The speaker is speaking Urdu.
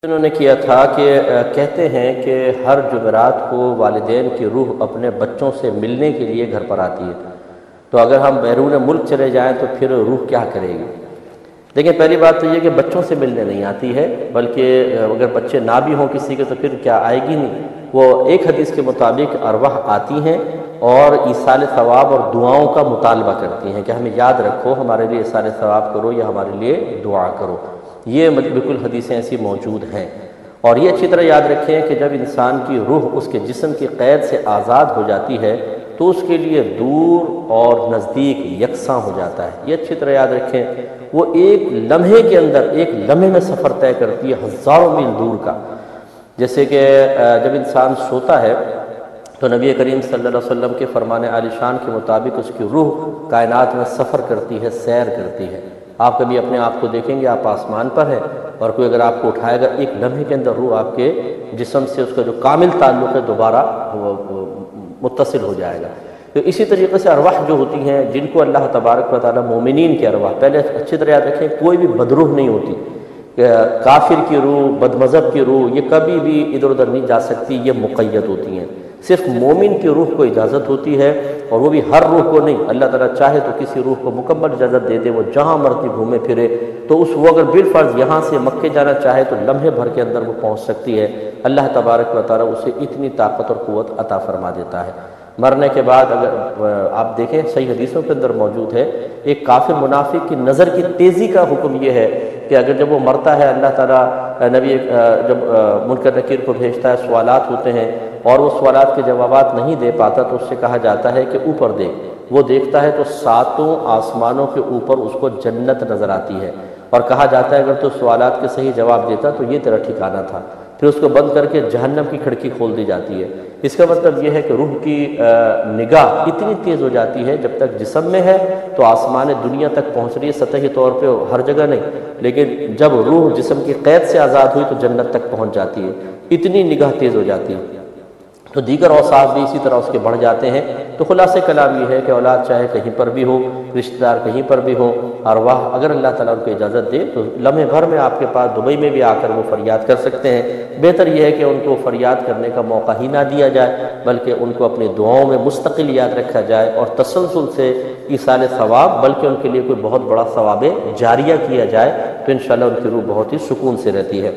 انہوں نے کیا تھا کہ کہتے ہیں کہ ہر جمعرات کو والدین کی روح اپنے بچوں سے ملنے کے لیے گھر پر آتی ہے، تو اگر ہم بیرون ملک چلے جائیں تو پھر روح کیا کرے گی؟ دیکھیں، پہلی بات تو یہ کہ بچوں سے ملنے نہیں آتی ہے، بلکہ اگر بچے نہ بھی ہوں کسی کے تو پھر کیا آئے گی نہیں۔ وہ ایک حدیث کے مطابق ارواح آتی ہیں اور ایصال ثواب اور دعاؤں کا مطالبہ کرتی ہیں کہ ہمیں یاد رکھو، ہمارے لیے ایصال ثواب کرو یا ہمارے لیے دعا کرو۔ یہ بالکل حدیثیں ایسی موجود ہیں، اور یہ اچھی طرح یاد رکھیں کہ جب انسان کی روح اس کے جسم کی قید سے آزاد ہو جاتی ہے تو اس کے لیے دور اور نزدیک یکساں ہو جاتا ہے۔ یہ اچھی طرح یاد رکھیں، وہ ایک لمحے کے اندر، ایک لمحے میں سفر طے کرتی ہے ہزاروں میل دور کا۔ جیسے کہ جب انسان سوتا ہے تو نبی کریم صلی اللہ علیہ وسلم کے فرمان عالی شان کے مطابق اس کی روح کائنات میں سفر کرتی ہے، سیر کرتی ہے۔ آپ کبھی اپنے آپ کو دیکھیں گے، آپ آسمان پر ہیں اور کوئی اگر آپ کو اٹھائے گا، ایک لمحے کے اندر روح آپ کے جسم سے اس کا جو کامل تعلق ہے دوبارہ متصل ہو جائے گا۔ تو اسی طریقے سے ارواح جو ہوتی ہیں جن کو اللہ تبارک و تعالیٰ مومنین کے ارواح، پہلے اچھی طرح یاد رکھیں کوئی بھی بدروح نہیں ہوتی، کافر کی روح، بد مذہب کی روح یہ کبھی بھی ادھر ادھر نہیں جا سکتی، یہ مقید ہوتی ہیں۔ صرف مومن کی روح کو اجازت ہوتی ہے، اور وہ بھی ہر روح کو نہیں۔ اللہ تعالیٰ چاہے تو کسی روح کو مکمل اجازت دے دے، وہ جہاں مرضی گھومے پھرے، تو وہ اگر بالفرض یہاں سے مکے جانا چاہے تو لمحے بھر کے اندر وہ پہنچ سکتی ہے۔ اللہ تبارک و تعالیٰ اسے اتنی طاقت اور قوت عطا فرما دیتا ہے۔ مرنے کے بعد اگر آپ دیکھیں صحیح حدیثوں کے اندر موجود ہے، ایک کافر منافق کی نظر کی تیزی کا حکم یہ ہے کہ اگر جب وہ مرتا ہے، اللہ تعالیٰ نبی جب منکر نکیر کو بھیجتا ہے، سوالات ہوتے ہیں اور وہ سوالات کے جوابات نہیں دے پاتا تو اس سے کہا جاتا ہے کہ اوپر دیکھ۔ وہ دیکھتا ہے تو ساتوں آسمانوں کے اوپر اس کو جنت نظر آتی ہے، اور کہا جاتا ہے اگر تو سوالات کے صحیح جواب دیتا تو یہ تیرا ٹھکانہ تھا۔ پھر اس کو بند کر کے جہنم کی کھڑکی کھول دی جاتی ہے۔ اس کا مطلب یہ ہے کہ روح کی نگاہ اتنی تیز ہو جاتی ہے، جب تک جسم میں ہے تو آسمان دنیا تک پہنچ رہی ہے، سطحی طور پہ ہر جگہ نہیں، لیکن جب روح جسم کی قید سے آزاد ہوئی تو جنت تک پہنچ جاتی ہے، اتنی نگاہ تیز ہو جاتی ہے۔ تو دیگر اوصاف بھی اسی طرح اس کے بڑھ جاتے ہیں۔ تو خلاصہ کلام یہ ہے کہ اولاد چاہے کہیں پر بھی ہو، رشتہ دار کہیں پر بھی ہو، ارواح اگر اللہ تعالیٰ ان کو اجازت دے تو لمحے بھر میں آپ کے پاس دبئی میں بھی آ کر وہ فریاد کر سکتے ہیں۔ بہتر یہ ہے کہ ان کو فریاد کرنے کا موقع ہی نہ دیا جائے، بلکہ ان کو اپنی دعاؤں میں مستقل یاد رکھا جائے اور تسلسل سے ایصال ثواب، بلکہ ان کے لیے کوئی بہت بڑا ثواب جاریہ کیا جائے، تو انشاءاللہ ان کی روح بہت ہی سکون سے رہتی ہے۔